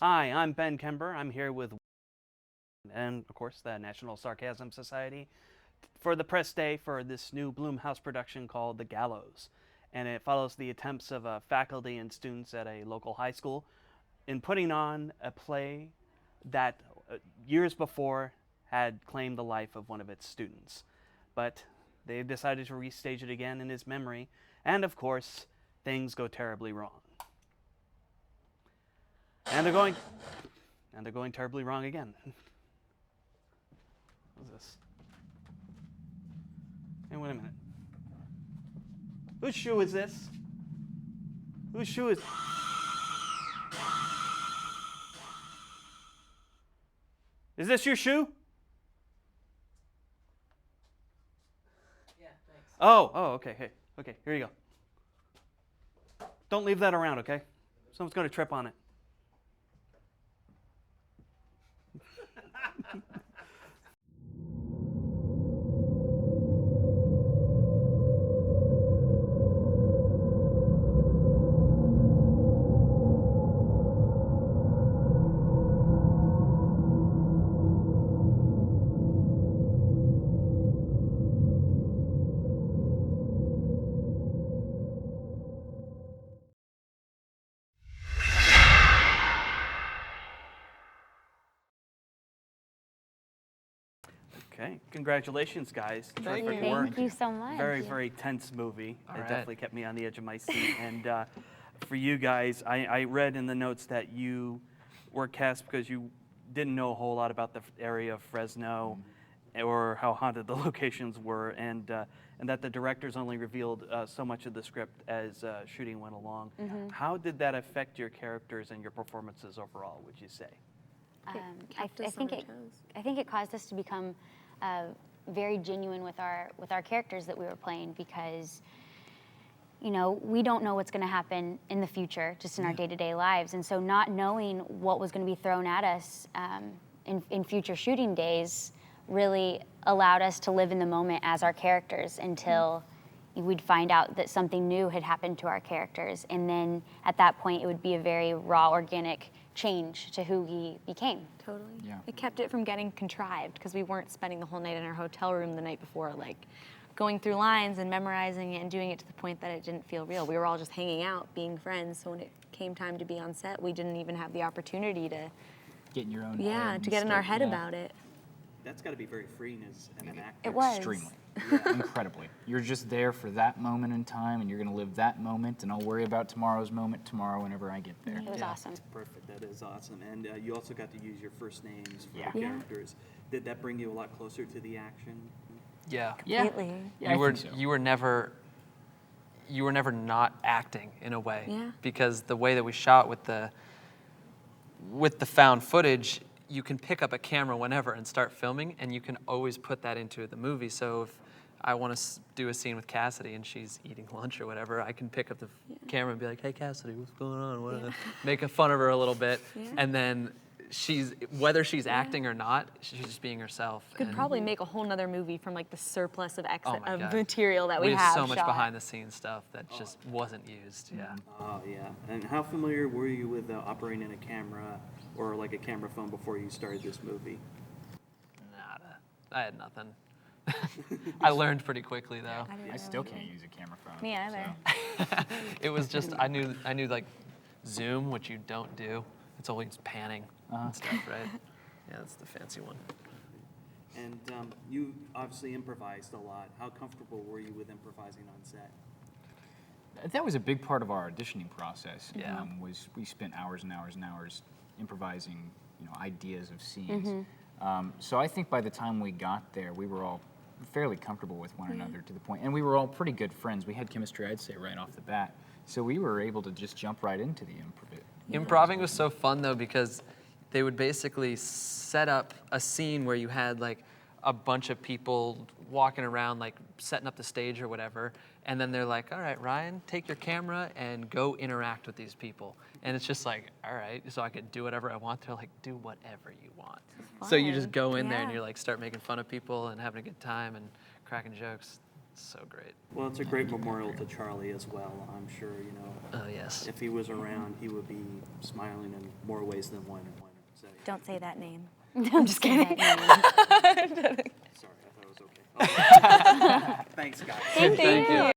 Hi, I'm Ben Kenber. I'm here with, and of course, the National Sarcasm Society for the press day for this new Blumhouse production called The Gallows. And it follows the attempts of faculty and students at a local high school in putting on a play that years before had claimed the life of one of its students. But they decided to restage it again in his memory, and of course, things go terribly wrong. And they're going terribly wrong again. What's this? Hey, wait a minute. Whose shoe is this? Whose shoe is... Is this your shoe? Yeah, thanks. Oh, okay, hey, okay, here you go. Don't leave that around, okay? Someone's going to trip on it. Okay, congratulations, guys. Thank Terrific you. work. Thank you so much. Very tense movie. All It right. definitely kept me on the edge of my seat. And for you guys, I read in the notes that you were cast because you didn't know a whole lot about the area of Fresno or how haunted the locations were, and that the directors only revealed so much of the script as shooting went along. How did that affect your characters and your performances overall, would you say? I think it caused us to become very genuine with our characters that we were playing, because we don't know what's going to happen in the future, just in our day-to-day lives, and so not knowing what was going to be thrown at us in future shooting days really allowed us to live in the moment as our characters until we'd find out that something new had happened to our characters, and then at that point it would be a very raw, organic change to who we became. Totally. Yeah. It kept it from getting contrived because we weren't spending the whole night in our hotel room the night before, like going through lines and memorizing it and doing it to the point that it didn't feel real. We were all just hanging out, being friends. So when it came time to be on set, we didn't even have the opportunity to Get in your own to get in our head yeah. about it. That's got to be very freeing as an actor. It was. Extremely. Incredibly. You're just there for that moment in time, and you're going to live that moment, and I'll worry about tomorrow's moment tomorrow whenever I get there. It was awesome. Perfect. That is awesome. And you also got to use your first names for Yeah. the Yeah. characters. Did that bring you a lot closer to the action? Yeah. Yeah. Completely. Yeah, I think so. You were never not acting in a way. Yeah. Because the way that we shot with the found footage, you can pick up a camera whenever and start filming, and you can always put that into the movie. So if I want to do a scene with Cassidy and she's eating lunch or whatever, I can pick up the camera and be like, "Hey, Cassidy, what's going on?" Make fun of her a little bit, and then whether she's acting or not, she's just being herself. Could And probably make a whole nother movie from like the surplus of Oh my God. material that we have have so much shot. behind the scenes stuff that just wasn't used. Yeah. Oh, yeah. And how familiar were you with operating a camera or like a camera phone before you started this movie? Nada. I had nothing. I learned pretty quickly though. I still can't use a camera phone. Me either. so. It was just I knew like zoom, which you don't do. It's always panning and stuff, right? Yeah, that's the fancy one. And you obviously improvised a lot. How comfortable were you with improvising on set? That was a big part of our auditioning process. Yeah. Was we spent hours and hours and hours improvising, ideas of scenes. So I think by the time we got there, we were all fairly comfortable with one another to the point, and we were all pretty good friends. We had chemistry, I'd say, right off the bat. So we were able to just jump right into the improv. Improving was so fun though because they would basically set up a scene where you had like a bunch of people walking around like setting up the stage or whatever, and then they're like, "All right, Ryan, take your camera and go interact with these people." And it's just like, all right, so I could do whatever I want. They're like, "Do whatever you want." So you just go in there and Yeah. you like start making fun of people and having a good time and cracking jokes. So great. Well, it's a great memorial to Charlie as well. I'm sure, you know, Oh, yes. if he was around, he would be smiling in more ways than one. So, Don't say that name. I'm just kidding. sorry, I thought it was okay. Thanks, guys. Thank you.